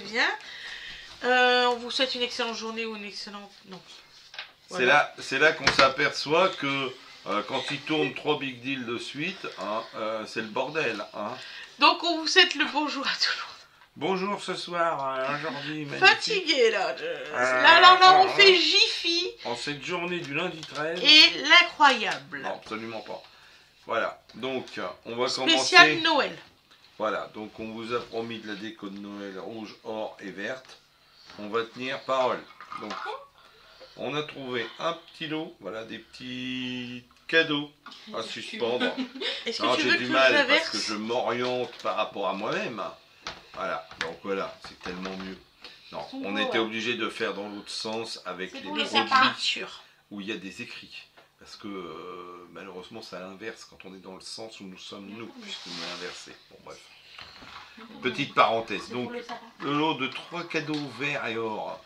c'est bien. On vous souhaite une excellente journée ou une excellente... Non. Voilà. C'est là qu'on s'aperçoit que quand ils tournent 3 big deals de suite, hein, c'est le bordel. Hein. Donc on vous souhaite le bonjour à tout le monde. Bonjour ce soir, aujourd'hui. Fatigué là. Là, on fait Jiffy. En cette journée du lundi 13. Et l'incroyable. Non, absolument pas. Voilà, donc on va Spécial commencer. Noël. Voilà, donc on vous a promis de la déco de Noël rouge, or et verte. On va tenir parole. Donc, on a trouvé un petit lot, voilà, des petits cadeaux à suspendre. Est-ce Non, que tu j'ai veux du que mal je parce que verse? je m'oriente par rapport à moi-même. Voilà, donc voilà, c'est tellement mieux. Non, on était obligé de faire dans l'autre sens avec les Les produits écritures. où il y a des écrits. Parce que malheureusement, ça inverse quand on est dans le sens où nous sommes nous, puisqu'on est inversé. Bon, bref. Petite parenthèse. Donc, le lot de 3 cadeaux verts et or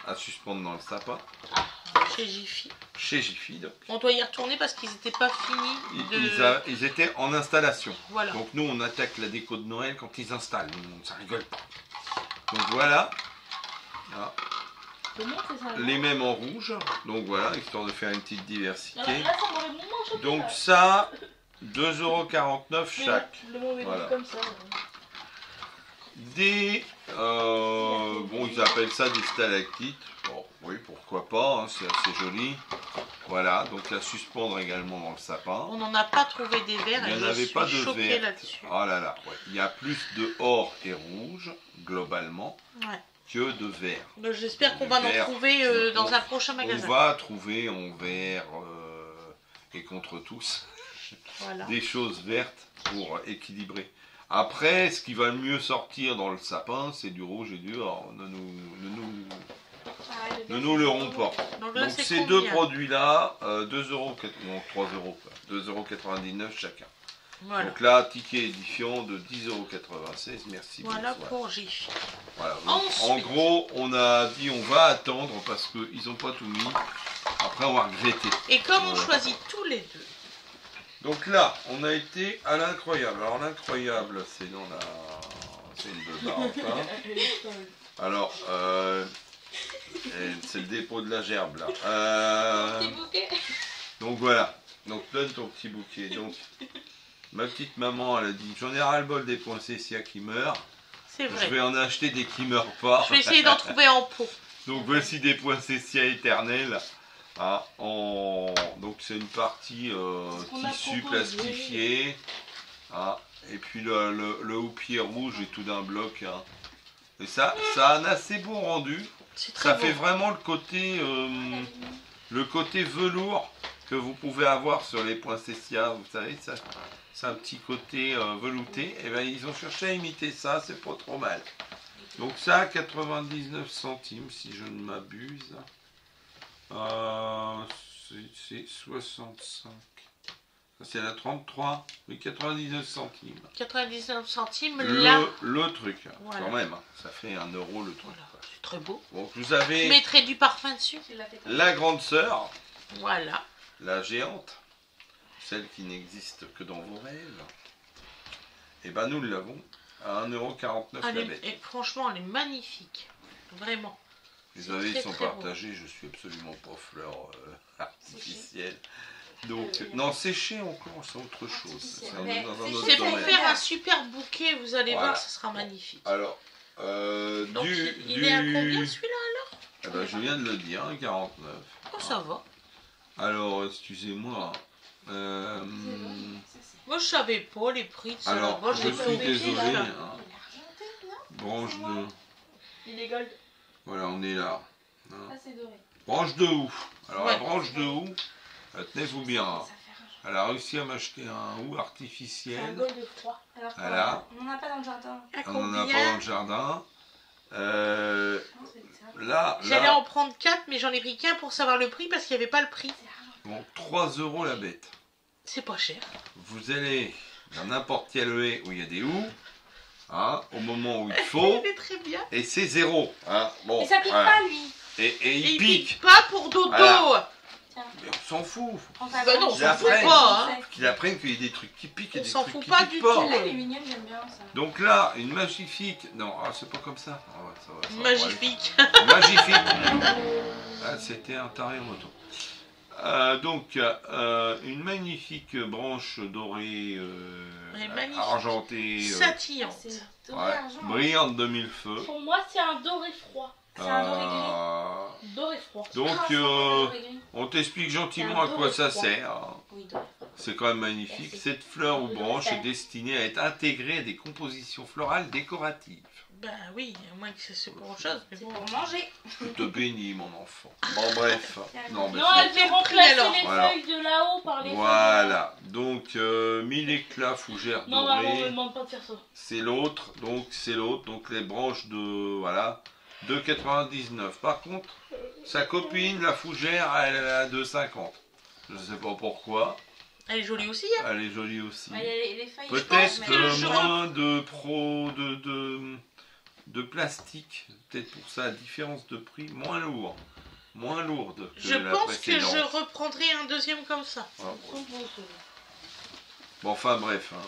à suspendre dans le sapin. Chez Jiffy. Chez Jiffy. Donc. On doit y retourner parce qu'ils n'étaient pas finis Ils étaient en installation. Voilà. Donc, nous, on attaque la déco de Noël quand ils installent. Ça rigole pas. Donc, voilà. Voilà. Les mêmes en rouge, donc voilà, histoire de faire une petite diversité. Donc ça, 2,49 € chaque. Voilà. Des, bon, ils appellent ça des stalactites. Bon, oui, pourquoi pas, hein, c'est assez joli. Voilà, donc à suspendre également dans le sapin. On n'en a pas trouvé des verts. Il n'y en avait pas de verts. Là-dessus. Oh là là, ouais. Il y a plus de or et rouge, globalement. Ouais. Que de verre. J'espère qu'on va en trouver dans un prochain magasin. On va trouver en vert et contre tous voilà. Des choses vertes pour équilibrer. Après, ce qui va le mieux sortir dans le sapin, c'est du rouge et du or. Ne nous leurrons pas. Donc ces deux produits-là, 2 €, non 3 €, 2,99 € chacun. Voilà. Donc là, ticket édifiant de 10,96 €. Merci. Voilà pour Jiffy. Voilà. En gros, on a dit on va attendre parce qu'ils n'ont pas tout mis. Après, on va regretter. Et comme on choisit tous les deux. Donc là, on a été à l'incroyable. Alors l'incroyable, c'est dans la... C'est une de Barentin. Alors, c'est le dépôt de la gerbe là. Donc voilà. Donc donne ton petit bouquet. Donc... Ma petite maman, elle a dit, j'en ai ras-le-bol des poinsettias qui meurent. C'est vrai. Je vais en acheter des qui meurent pas. Je vais essayer d'en trouver en pot. Donc voici des poinsettias éternels. Ah, donc c'est une partie tissu plastifié. Ah, et puis le houppier rouge est tout d'un bloc. Hein. Et ça a un assez beau rendu. Ça fait vraiment le côté velours que vous pouvez avoir sur les poinsettias. Vous savez, ça. C'est un petit côté velouté, et ben ils ont cherché à imiter ça, c'est pas trop mal. Donc ça, 99 centimes, si je ne m'abuse. C'est 65. C'est la 33, oui, 99 centimes. 99 centimes, le truc, voilà. Quand même, ça fait 1 € le truc. Voilà. C'est très beau. Donc vous avez... Je mettrai du parfum dessus. La grande sœur. Voilà. La géante. Celle qui n'existe que dans vos rêves, et ben nous l'avons à 1,49 € la bête. Et franchement, elle est magnifique, vraiment. Les avis sont partagés, je suis absolument pas fleur artificielle. Donc, non, sécher encore, c'est autre chose. C'est pour faire un super bouquet, vous allez voir, ça sera magnifique. Alors, donc, il est à combien celui-là alors? Eh ben, je viens de le dire, 1,49 €. Oh, ça va. Alors, excusez-moi. Moi je savais pas les prix de ça. Alors, moi, je suis désolé. Hein. Branche de... Il est gold. Voilà, on est là. Hein. Ah, c'est doré. Branche de houx. Alors la branche de houx, tenez-vous bien. Hein. Elle a réussi à m'acheter un houx artificiel. Un gold de froid. Alors voilà. On n'en a pas dans le jardin. On n'en a pas dans le jardin. Là, j'allais en prendre 4, mais j'en ai pris qu'un pour savoir le prix parce qu'il n'y avait pas le prix. Donc 3 € la bête. C'est pas cher. Vous allez dans n'importe quel haie où il y a des houx, hein, au moment où il faut, très bien. et c'est 0. Hein. Bon, et ça pique pas lui. Et il pique. Pas pour dodo. Voilà. Tiens. Mais on s'en fout. Prends ta Bah non, on branche. s'en fout Après, pas, hein. Qu'il apprenne qu'il y a des trucs qui piquent et On des s'en trucs fout qui pas piquent du pas. tout. Elle est mignonne, j'aime bien ça. Donc là, une magnifique. Non, ah, c'est pas comme ça. Ah ouais, ça va, ça va Magnifique. pas aller. Magnifique. Ah, c'était un taré en moto. Donc, une magnifique branche dorée, Ouais, magnifique. argentée, Satillante. C'est doré ouais, argent. brillante de mille feux. Pour moi, c'est un doré froid. C'est un doré gris. Doré froid. Donc, Ah, c'est un doré gris. on t'explique gentiment C'est un à quoi doré ça froid. sert. Oui, doré. C'est quand même magnifique. Merci. Cette fleur ou Oui, branche ça. est destinée à être intégrée à des compositions florales décoratives. Bah oui, à moins que c'est pour autre chose. Mais C'est bon. pour manger. Je te bénis, mon enfant. Bon, bref. Non, mais Non, c'est- elle veut remplacer alors. les Voilà. feuilles de là-haut par les Voilà. Donc, 1000 éclats fougères feuilles. Non, maman, on me dorées. demande pas de faire ça. C'est l'autre. Donc, les branches de. Voilà. 2,99. Par contre, sa copine, la fougère, elle est à 2,50. Je sais pas pourquoi. Elle est jolie aussi, hein. Elle est jolie aussi. Bah, il y a les feuilles. je pense, Peut-être mais- que je moins de plastique. Peut-être pour ça, la différence de prix, moins lourd. Moins lourde que Je la pense que précédente. je reprendrai un deuxième comme ça. Voilà. Bon, enfin bref, hein,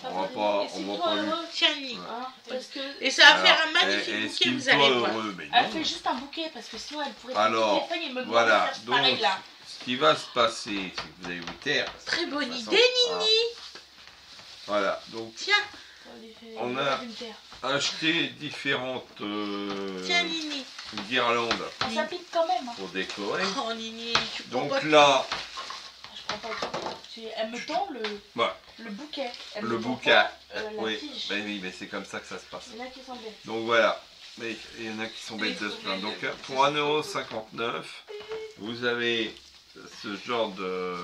on va Et pas, c'est on va toi pas lui. heureux, Tiens, Nini. hein, parce que Et ça va Alors, faire un magnifique bouquet, estime-toi vous allez voir. heureux, mais elle non. fait juste un bouquet parce que sinon elle pourrait Alors, toutes les feuilles et me demander voilà, de faire donc, pareil là. ce qui va se passer, c'est que vous allez vous taire. Très bonne De toute idée, façon, Nini. Voilà, donc Tiens, On a- acheter différentes tiens, Nini. guirlandes Ça pique quand même. Hein. pour décorer. Oh, Nini, tu prends Donc pas là, Je prends pas le truc. Elle me tend Ouais. le bouquet. Elle le me tend bouquet. pas, la Oui, tige. ben oui, mais c'est comme ça que ça se passe. Il y en a qui sont bêtes. Donc voilà, mais il y en a qui sont bêtes de se plaindre. Donc pour 1,59 €, vous avez ce genre de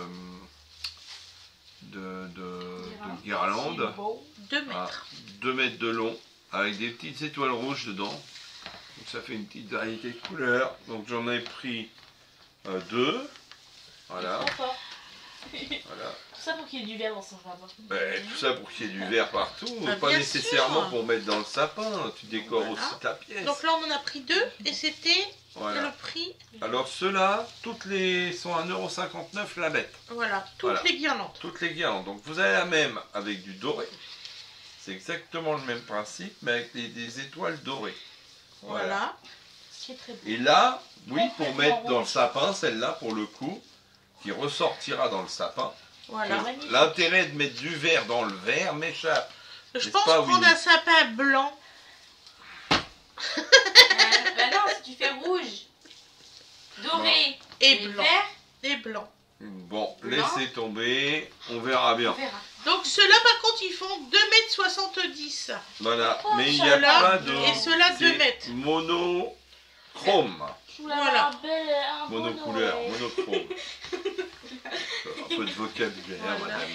guirlande, C'est beau. 2 à mètres. 2 mètres de long, avec des petites étoiles rouges dedans. Donc ça fait une petite variété de couleurs. Donc j'en ai pris 2. Voilà, Trop fort. voilà. Tout ça pour qu'il y ait du vert dans son jardin. Ben, tout ça pour qu'il y ait du vert partout, Bah, pas bien nécessairement sûr. pour mettre dans le sapin. Tu décores Voilà. aussi ta pièce. Donc là, on en a pris 2 et c'était Voilà. le prix. Alors ceux-là, toutes les sont à 1,59 € la bête. Voilà, toutes Voilà. les guirlandes. Toutes les guirlandes. Donc vous avez la même avec du doré. C'est exactement le même principe, mais avec des étoiles dorées. Voilà. Ce qui est très beau. Et là, oui, pour Complètement mettre dans le rouge. sapin, celle-là pour le coup, qui ressortira dans le sapin. Voilà. Magnifique. L'intérêt de mettre du vert dans le vert m'échappe. Je N'est-ce pense pas, prendre Winnie un sapin blanc. Bah non, si tu fais rouge, doré Et et blanc. vert, Et blanc. Bon, Blanc. laissez tomber, on verra bien. on verra. Donc ceux-là, par contre, ils font 2,70 m. Voilà, Oh, mais il n'y a ceux-là, pas de... et ceux-là, 2 c'est mètres. monochrome. Je voulais Voilà. avoir un beau Monocouleur, Noël. monochrome. Un peu de vocabulaire, Voilà. madame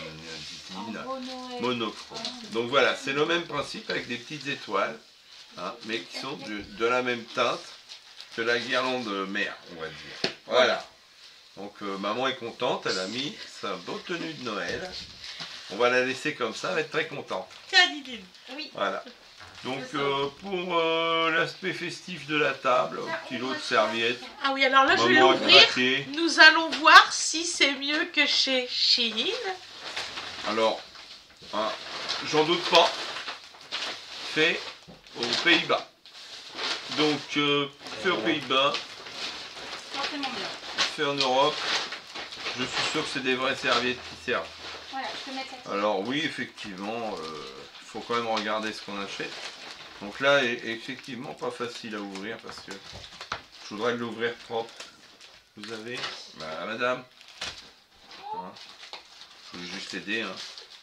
Un Didine. beau Noël. Monochrome. Donc voilà, c'est le même principe avec des petites étoiles, hein, mais qui sont de la même teinte que la guirlande mère, on va dire. Voilà. Donc maman est contente, elle a mis sa beau tenue de Noël. On va la laisser comme ça, elle va être très contente. Tiens, Didine. Oui. Voilà. Donc C'est ça. pour l'aspect festif de la table, un petit lot de serviettes, Ah oui, alors là, je vais maman a l'ouvrir. craqué. Nous allons voir si c'est mieux que chez Shein. Alors, hein, j'en doute pas, fait aux Pays-Bas. Donc, fait aux Pays-Bas, Forcément bien. fait en Europe, je suis sûr que c'est des vraies serviettes qui servent. Voilà, je peux mettre la Alors oui, effectivement, il faut quand même regarder ce qu'on achète. Donc là, effectivement, pas facile à ouvrir parce que je voudrais l'ouvrir propre. Vous avez, bah, madame, hein, je voulais juste aider, hein.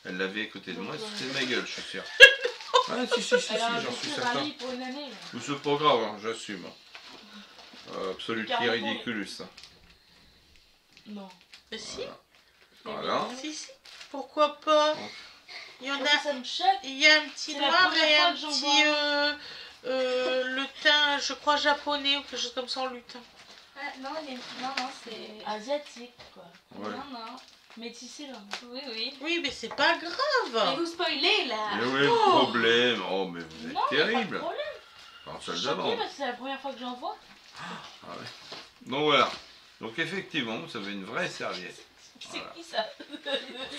Elle l'avait à côté de moi, c'était de ma gueule, je suis sûr. Ah si, Elle a un j'en suis petit certain. rallye pour une année. là. Mais c'est pas grave, hein, j'assume. Absolument Carrément. ridiculous. Non. Mais si, Voilà. si. Pourquoi pas? Il y en Moi, a. ça me choque. Il y a un petit C'est la noir première et fois un que j'en petit lutin, je crois japonais ou quelque chose comme ça en lutin. Ah, non, non, c'est. Asiatique, quoi. Ouais. Non, non. Métissé, là. Oui, oui. Oui, mais c'est pas Mais grave. vous spoilez là. Mais où est le problème? Oh, mais vous êtes Non, y a pas de terrible. problème. En Je salle suis d'avant. choquée parce que c'est la première fois que j'en vois. Donc voilà. Donc effectivement, vous avez une vraie serviette. C'est Voilà. qui ça?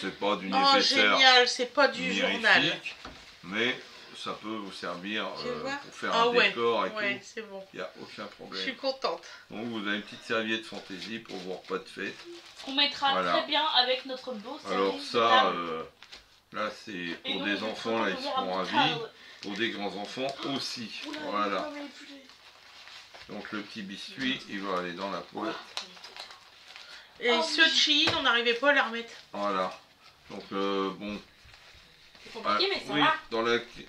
C'est pas d'une Oh, épaisseur génial, c'est pas du journal. mirifique, mais ça peut vous servir Tu vois pour faire Ah un ouais, décor et ouais, tout. c'est bon. Il n'y a aucun Je problème. suis contente. Donc vous avez une petite serviette fantaisie pour vos repas de fête. On mettra Voilà. très bien avec notre beau Alors service de ça, table. là c'est Et pour donc, des je enfants, là vais ils ouvrir seront un petit ravis. cadre. Pour des grands enfants aussi. Oula, Voilà. non, mais plus- Donc le petit biscuit, il va aller dans la boîte. Et Oh, ceux de Shein, on n'arrivait pas à les remettre. Voilà. Donc bon. C'est compliqué, mais ça Oui, va.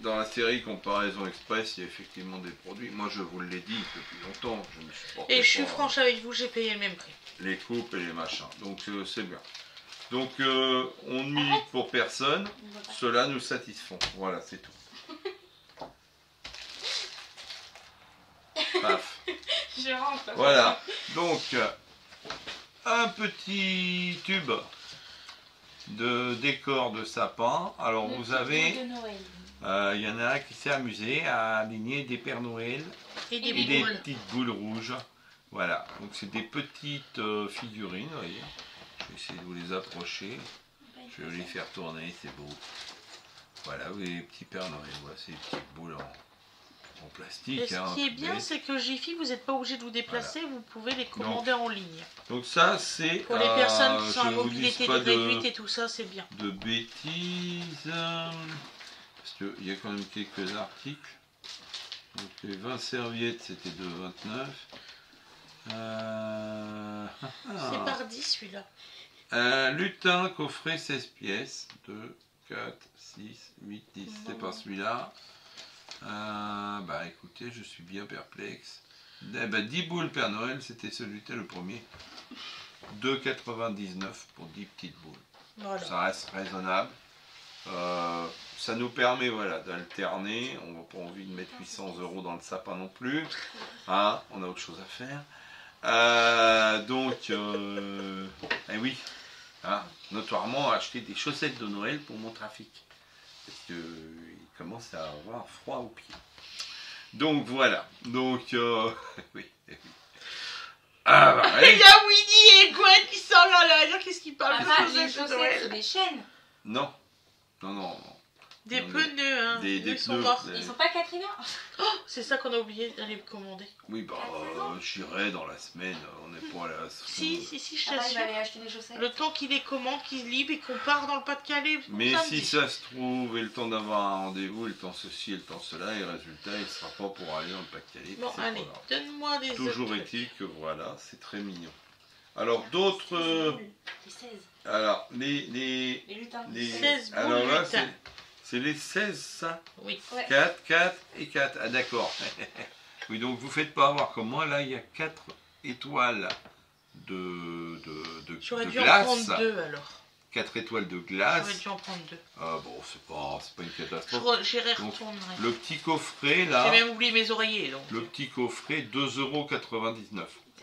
dans la série Comparaison Express, il y a effectivement des produits. Moi, je vous l'ai dit depuis longtemps. Je ne supporte Et je suis pas franche avec vous, j'ai payé le même prix. les coupes et les machins. Donc, c'est bien. Donc, on ne milite pour personne. On va pas. Cela nous satisfont. Voilà, c'est tout. Paf. Je rentre. Voilà. Donc, un petit tube de décor de sapin. Alors, Le vous petit avez... bout de Noël. Il y en a qui s'est amusé à aligner des Pères Noël Et des et des boules. petites boules rouges. Voilà, donc c'est des petites figurines, vous voyez. Je vais essayer de vous les approcher. Je vais les faire tourner, c'est beau. Voilà, vous avez les petits Pères Noël. Voilà, c'est des petites boules en plastique. Et ce hein, qui est tout bien, bête. c'est que Jiffy, vous n'êtes pas obligé de vous déplacer, vous pouvez les commander en ligne. Donc ça, c'est... Pour les personnes qui sont à je vous dis mobilité pas réduite et tout ça, c'est bien. de bêtises. Parce qu'il y a quand même quelques articles. Donc les 20 serviettes, c'était de 29. C'est par 10 celui-là. Lutin, coffret 16 pièces. 2, 4, 6, 8, 10. C'est pas celui-là. Bah écoutez, je suis bien perplexe. 10 boules Père Noël, c'était celui-là le premier. 2,99 pour 10 petites boules. Voilà. Ça reste raisonnable. Ça nous permet voilà, d'alterner. On n'a pas envie de mettre 800 € dans le sapin non plus. Hein, on a autre chose à faire. Eh oui, hein, notoirement acheter des chaussettes de Noël pour mon trafic. Parce qu'il commence à avoir froid aux pieds. Donc voilà. Donc, oui. Ah bah, Il allez. y a Winnie et Gwen qui sont là. Qu'est-ce qu'ils parlent Papa, de les chaussettes de chaussettes, Noël? c'est des chaînes. Non. Non, non, non. Des Non, pneus, hein. des Ils sont pneus, morts. des- Ils sont pas Katrina. C'est ça qu'on a oublié d'aller commander. Oui, bah, j'irai dans la semaine. On n'est pas à la... Si, je Papa, il t'assure. va aller acheter des chaussettes. Le temps qu'il les commande, qu'ils livrent et qu'on part dans le Pas-de-Calais. pour Mais samedi. si ça se trouve, et le temps d'avoir un rendez-vous, et le temps ceci, et le temps cela, et résultat, il ne sera pas pour aller dans le Pas-de-Calais. Bon, c'est pas allez, grave. donne-moi des Toujours autres est-il que voilà, c'est très mignon. Alors d'autres... Les 16. alors, les Les lutins. 16 boules alors là, lutin. c'est les 16, ça. Oui. Ouais. 4, 4 et 4. Ah d'accord. Oui, donc vous faites pas avoir comme moi. Là, il y a 4 étoiles de J'aurais dû glace. en prendre 2 alors. 4 étoiles de J'aurais glace. dû en prendre 2. Bon, c'est pas une catastrophe. J'irai Donc, retourner. Le petit coffret, J'ai là, même oublié mes oreillers donc. le petit coffret, 2,99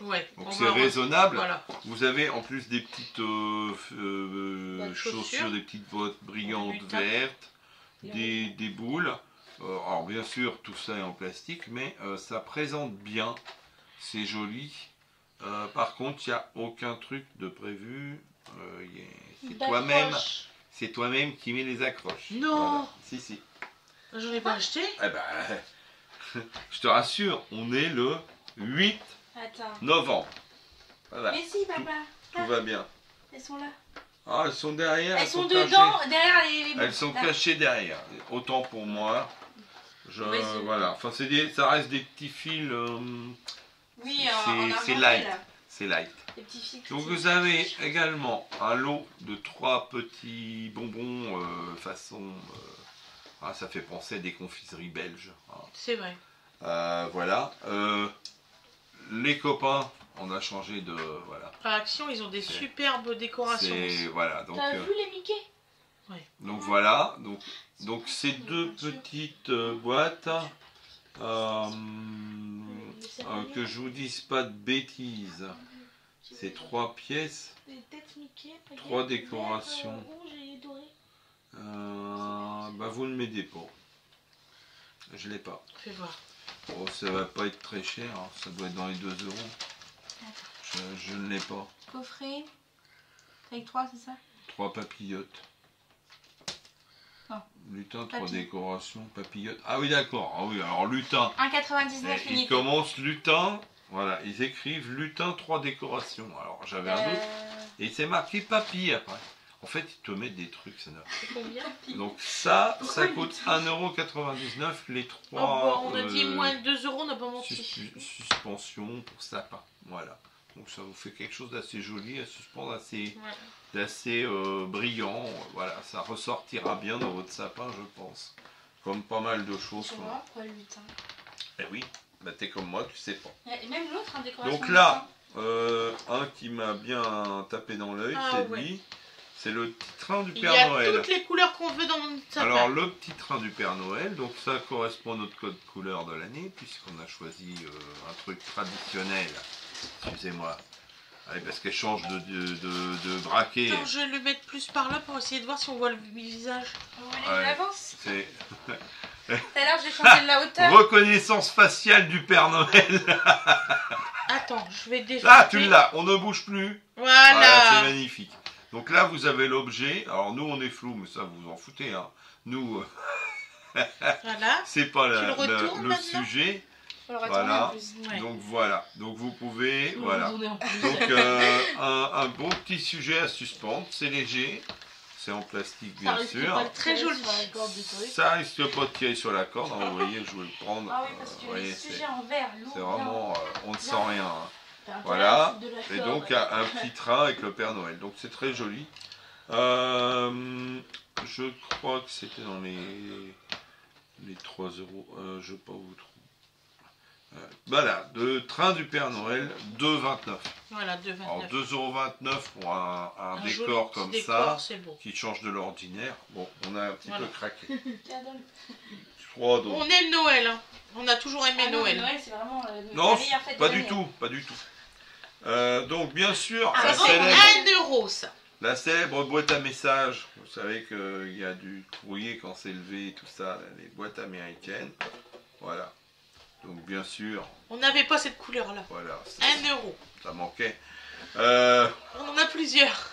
€. Ouais. Donc on c'est va raisonnable. Voilà. Vous avez en plus des petites Boîtes chaussures, chaussures. des petites bottes brillantes Lutin. vertes, des boules. Alors bien sûr, tout ça est en plastique, mais ça présente bien. C'est joli. Par contre, il n'y a aucun truc de prévu. C'est toi-même qui mets les accroches. Non. Voilà. Si, si. J'en ai pas acheté. Eh ben, je te rassure, on est le 8 Attends. novembre. Voilà, Mais si, papa. tout va bien. Elles sont là. Ah, elles sont derrière. Elles sont cachées. dedans, derrière les. Elles sont Là. cachées derrière. Autant pour moi. Ouais, c'est- Voilà. Enfin, ça reste des petits fils. Oui, C'est- en c'est argenté, light. là. C'est light. Les petits fils. Donc vous avez également un lot de 3 petits bonbons façon. Ça fait penser à des confiseries belges. Hein. C'est vrai. Voilà. Les copains, on a changé de. Voilà. À Action, ils ont des C'est- superbes décorations. C'est. Voilà. Donc, T'as vu les Mickey? donc voilà. Donc ces deux petites boîtes. Que je vous dise pas de bêtises. C'est 3 pièces. Des têtes Mickey. regarde, 3 vert, décorations. rouge et doré. Bah vous ne m'aidez pas. Je l'ai pas. Fais voir. Oh, ça va pas être très cher. Hein. Ça doit être dans les 2 €. Je ne l'ai pas. Coffret. Avec 3, c'est ça? 3 papillotes. Non. Lutin, 3 Papilles. décorations, papillotes. Ah oui, d'accord. Ah oui, alors lutin. 1,99 Ils unité. commencent lutin. Voilà, ils écrivent lutin, 3 décorations. Alors j'avais un doute. Et c'est marqué papille après. En fait, ils te mettent des trucs, ça n'a. C'est combien? Donc ça coûte 1,99 €, les 3 Oh, on a dit moins de 2 euros, on n'a pas menti. suspensions pour sapin. Voilà. Donc ça vous fait quelque chose d'assez joli à suspendre, d'assez brillant. Voilà, ça ressortira bien dans votre sapin, je pense. Comme pas mal de choses. Tu vois, pas le lutin. Eh oui, bah t'es comme moi, tu sais pas. Et même l'autre, hein, décoration. Donc là, un qui m'a bien tapé dans l'œil, Ah, c'est ouais. lui. C'est le petit train du Il y Père a Noël. toutes les couleurs qu'on veut dans mon sapin. Alors le petit train du Père Noël, donc ça correspond à notre code couleur de l'année, puisqu'on a choisi un truc traditionnel. Excusez-moi. Allez, parce qu'elle change de braquet. Attends, je vais le mettre plus par là pour essayer de voir si on voit le visage. Vous voulez que Ouais. je l'avance? C'est Tout à l'heure, j'ai changé de la hauteur. reconnaissance faciale du Père Noël. Attends, je vais défoncer. Ah, tu l'as, on ne bouge plus. Voilà. Voilà, c'est magnifique. Donc là, vous avez l'objet. Alors nous, on est flou, mais ça, vous en foutez. Hein. Nous, Voilà. c'est pas Tu le retournes le maintenant sujet. Faut le retourner Voilà. en plus. Ouais. Donc voilà. Donc vous pouvez, Faut le voilà. retourner en plus. Donc un beau petit sujet à suspendre. C'est léger. C'est en plastique, Ça bien risque sûr. pas de Très tirer joli. sur la corde du truc. Ça risque pas de tirer sur la corde. Hein, vous voyez, je vais le prendre. Ah oui, parce que vous voyez, les c'est sujets en verre, lourd. c'est vraiment, on ne sent rien. Hein. T'as intérêt Voilà. à foutre de la Et corde. donc un petit train avec le Père Noël. Donc c'est très joli. Je crois que c'était dans les 3 euros. Je ne vais pas vous trouver. Voilà, le train du Père Noël, 2,29 €. Voilà, Alors 2,29. 2,29 € pour un Un joli décor petit comme décor, ça, c'est beau. qui change de l'ordinaire. Bon, on a un petit Voilà. peu craqué. Cadeau. 3 donc. On aime Noël, hein. On a toujours aimé Ah non, Noël. Noël, c'est vraiment Non, la meilleure fête pas de du l'année. tout, pas du tout. Donc bien sûr, Ça la c'est célèbre, 1 €, ça. la célèbre boîte à messages. Vous savez qu'il y a du courrier quand c'est levé et tout ça, les boîtes américaines. Voilà. Donc bien sûr, On n'avait pas cette couleur-là. voilà, 1 €. ça manquait. On en a plusieurs.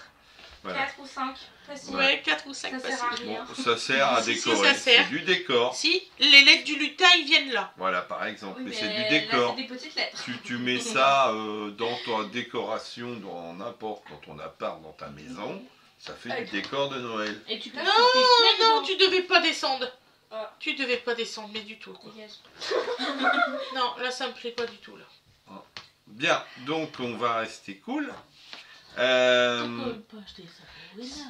Voilà. 4 ou 5, facile. Ouais, 4 ou 5 Ça sert à faciles. rien. Bon, ça sert à Si, si, décorer. ça sert. C'est du décor. Si, les lettres du lutin, ils viennent là. Voilà, par exemple. Oui, mais c'est du là, décor. c'est des petites lettres. Tu mets ça dans ta décoration, dans n'importe, dans ton appart, dans ta maison. Ça fait du décor de Noël. Et tu peux Non, foutre tes clés non, dedans. tu devais pas descendre. Ah. Tu devais pas descendre, mais du tout. Quoi. Dégage. Non, là, ça me plaît pas du tout, là. Bien, donc on va rester cool. Pourquoi pas acheter ça pour Wizard?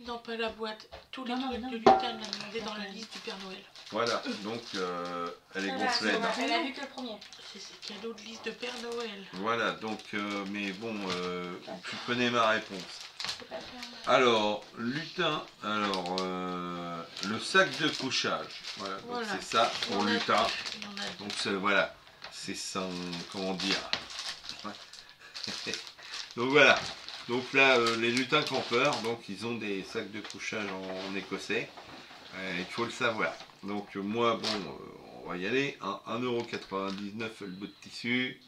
Non, pas la boîte. Tous les Non, non, trucs non. de lutin, elle m'a demandé dans la liste du Père Noël. Voilà, donc elle est Voilà, gonflée. c'est bon, elle a vu que le premier. C'est ces cadeaux de liste de Père Noël. Voilà, donc, mais bon, tu connais ma réponse. C'est pas faire. Alors, lutin, alors, le sac de couchage. Voilà, donc Voilà. c'est ça pour Il y en a lutin. deux. Il y en a deux. Donc voilà, c'est son, comment dire. Ouais. Donc voilà. Donc là, les lutins campeurs, donc ils ont des sacs de couchage en écossais. Il faut le savoir. Donc moi, bon, on va y aller. Hein, 1,99 € le bout de tissu.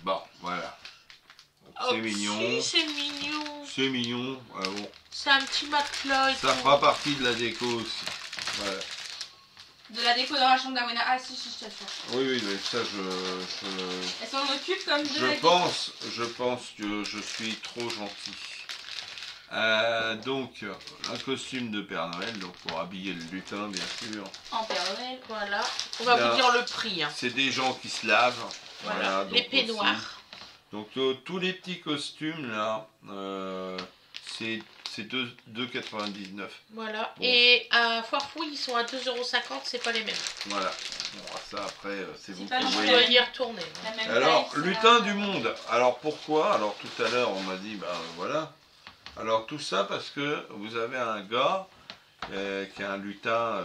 Bon, voilà. Donc, Oh, c'est mignon. si, c'est mignon. C'est mignon. Bon, C'est un petit matelas et ça tout. fera partie de la déco aussi. Voilà. De la déco dans la chambre d'Awena. Ah si, je t'assure. Oui, oui, mais ça, je Elle s'en occupe comme de la Je déco. pense que je suis trop gentil. Donc, un costume de Père Noël, donc pour habiller le lutin, bien sûr. En Père Noël. Voilà. On va Là. vous dire le prix. Hein. C'est des gens qui se lavent. Voilà. donc Les aussi. peignoirs. Donc, tous les petits costumes, là, c'est 2,99 €. Voilà. Bon. Et à Foirefouille, ils sont à 2,50 €. C'est pas les mêmes. Voilà. Bon, ça, après, c'est vous pas qui non On plus voyez. doit y retourner. La même Alors, taille, c'est lutin la- du monde. Alors, pourquoi? Alors, tout à l'heure, on m'a dit, ben voilà. Alors, tout ça parce que vous avez un gars qui a un lutin,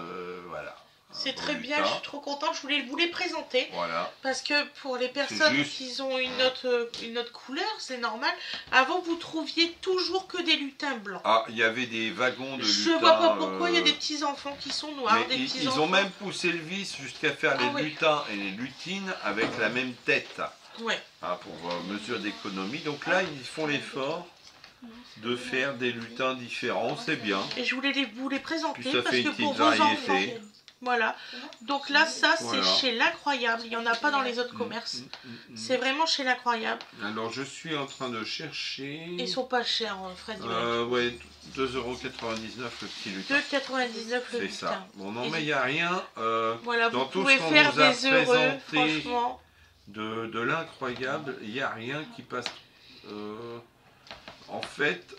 voilà. C'est Un très beau bien, lutin. je suis trop contente. Je voulais vous les présenter. Voilà. Parce que pour les personnes juste. qui ont une autre couleur, c'est normal. Avant, vous trouviez toujours que des lutins blancs. Ah, il y avait des wagons de Je lutins. vois pas pourquoi il y a des petits enfants qui sont noirs, Mais des petits ils enfants. ont même poussé le vice jusqu'à faire Ah les oui. lutins et les lutines avec la même tête. Ouais. hein, pour mesure d'économie. Donc là, ils font l'effort de faire des lutins différents, c'est bien. Et je voulais vous les présenter Puis ça parce fait que une pour petite vos enfants, variété. voilà. Donc là, ça c'est Voilà. chez l'Incroyable. Il n'y en a pas dans les autres commerces. C'est vraiment chez l'Incroyable. Alors je suis en train de chercher. Ils sont pas chers, Fred. Ouais, 2,99 € le petit lutin. 2,99 le C'est lutin. ça. Bon, non, Et mais il n'y a rien Voilà, dans vous tout pouvez ce qu'on faire nous a des heureux, présenté franchement. de l'incroyable. Il n'y a rien qui passe. En fait,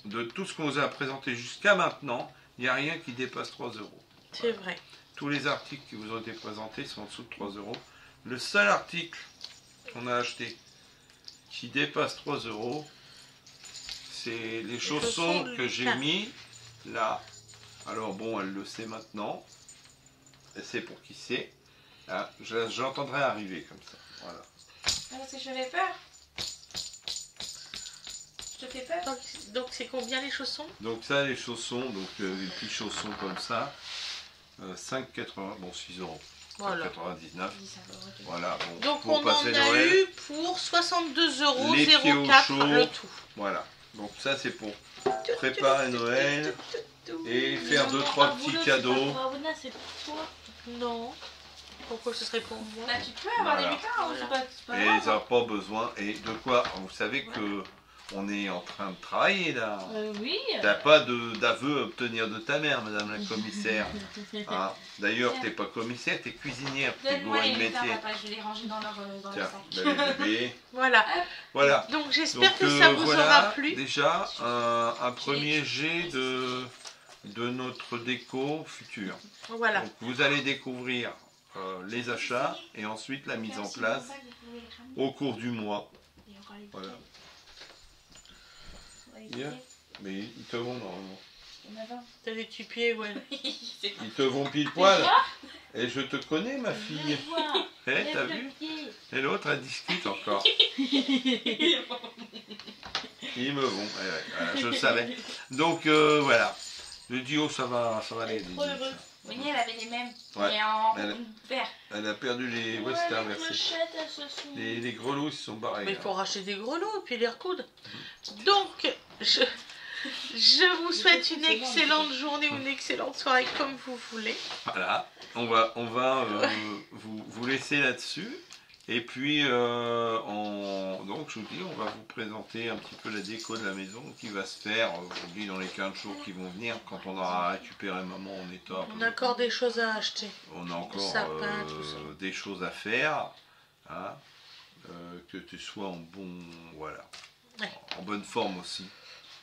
de tout ce qu'on nous a présenté jusqu'à maintenant, il n'y a rien qui dépasse 3 €. C'est vrai. Tous les articles qui vous ont été présentés sont en dessous de 3 €. Le seul article qu'on a acheté qui dépasse 3 €, c'est les chaussons chaussons que j'ai Lucas. mis là. Alors bon, elle le sait maintenant. Elle sait pour qui c'est. Ah, j'entendrai arriver comme ça. Voilà. Parce que je fais peur. Je te fais peur. Donc c'est combien les chaussons? Donc ça, les chaussons, donc les petits chaussons comme ça, 5,80, bon 6 €. Voilà. 5,99. Dis ça, bah, ouais. Voilà. Bon, Donc pour on en passer a Noël. eu pour 62,04 Les pieds au chaud. le tout. Voilà. Donc ça, c'est pour préparer Noël et faire 2-3 petits cadeaux. C'est pour toi. Non. Pourquoi ce serait pour moi? Bah, tu peux avoir Voilà. des lutins, hein, c'est pas Et grave. ils n'ont pas besoin. Et de quoi? Vous savez que on est en train de travailler là. Oui. T'as pas d'aveu à obtenir de ta mère, madame la commissaire. Hein. D'ailleurs, t'es pas commissaire, t'es cuisinière. T'es Donne-moi bourré les de lutins, métier. papa, je vais les ranger dans leur Tiens, sac. bah, les bébés. Voilà. Voilà. Donc j'espère Donc que ça vous voilà, aura plu. déjà un premier jet de notre déco future. Voilà. Donc vous allez découvrir les achats et ensuite la mise en place au cours du mois. Voilà. Bien. Mais ils te vont normalement. T'as des petits pieds, ouais. Ils te vont pile poil. Et je te connais ma fille. Eh, t'as vu? Et l'autre elle discute encore. Ils me vont. Ouais, ouais, voilà, je le savais. Donc voilà. Le duo ça va aller. les Trop amis. heureux. Winnie, elle avait les mêmes, Ouais. mais en Elle- vert. Elle a perdu les western versés. Les grelots ils se sont barrés. Mais il là. faut racheter des grelots et puis les recoudre. Donc, je vous souhaite une excellente journée ou une excellente soirée comme vous voulez. Voilà, on va vous laisser là-dessus. Et puis, donc je vous dis, on va vous présenter un petit peu la déco de la maison qui va se faire, je vous dis, dans les 15 jours qui vont venir, quand on aura récupéré maman en état. On a encore des choses à acheter. On a encore sapin, tout ça. des choses à faire, hein, que tu sois en voilà, Ouais. en bonne forme aussi.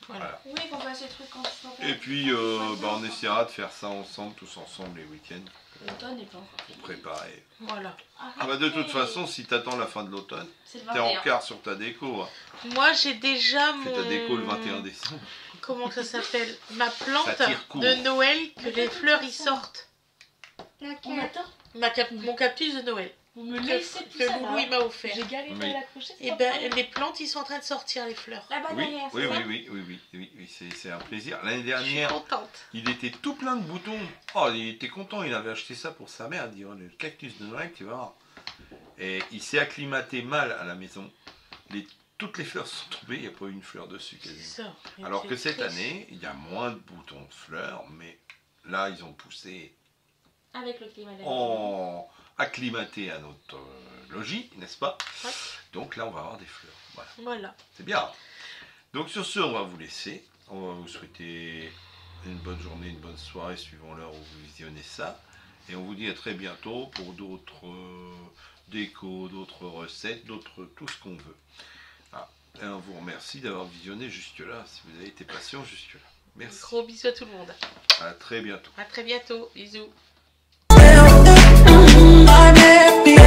Voilà. Oui, qu'on fasse ces trucs quand tu sois Et puis, on essaiera de faire ça ensemble, tous ensemble les week-ends. L'automne n'est pas encore. Pour préparer. Voilà. Ah bah de toute façon, si t'attends la fin de l'automne, C'est le t'es en 21. quart sur ta déco. Hein. Moi, j'ai déjà Fais mon... ta déco le 21 décembre. Comment ça s'appelle? Ma plante Ça tire court. de Noël, que les fleurs y sortent. On attend. Mon cactus de Noël. Vous me Que, laissez tout que ça. Loulou il m'a offert. J'ai galéré Oui. à l'accrocher. Et ben les plantes, ils sont en train de sortir les fleurs. Là-bas Oui, derrière, oui, c'est ça oui, c'est un plaisir. L'année Je suis dernière, contente. il était tout plein de boutons. Oh, il était content, il avait acheté ça pour sa mère. Il dit, oh, le cactus de Noël, tu vas voir. Et il s'est acclimaté mal à la maison. Toutes les fleurs sont tombées, il n'y a pas eu une fleur dessus C'est quasiment. ça. Alors C'est que cette triste. année, il y a moins de boutons de fleurs, mais là, ils ont poussé Avec le climat d'ailleurs. acclimaté à notre logis, n'est-ce pas? Ouais. Donc là, on va avoir des fleurs. Voilà, Voilà. c'est bien. Donc sur ce, on va vous laisser. On va vous souhaiter une bonne journée, une bonne soirée, suivant l'heure où vous visionnez ça. Et on vous dit à très bientôt pour d'autres décos, d'autres recettes, tout ce qu'on veut. Ah, et on vous remercie d'avoir visionné jusque-là, si vous avez été patient jusque-là. Merci. Gros bisous à tout le monde. À très bientôt. À très bientôt. Bisous. I'm happy.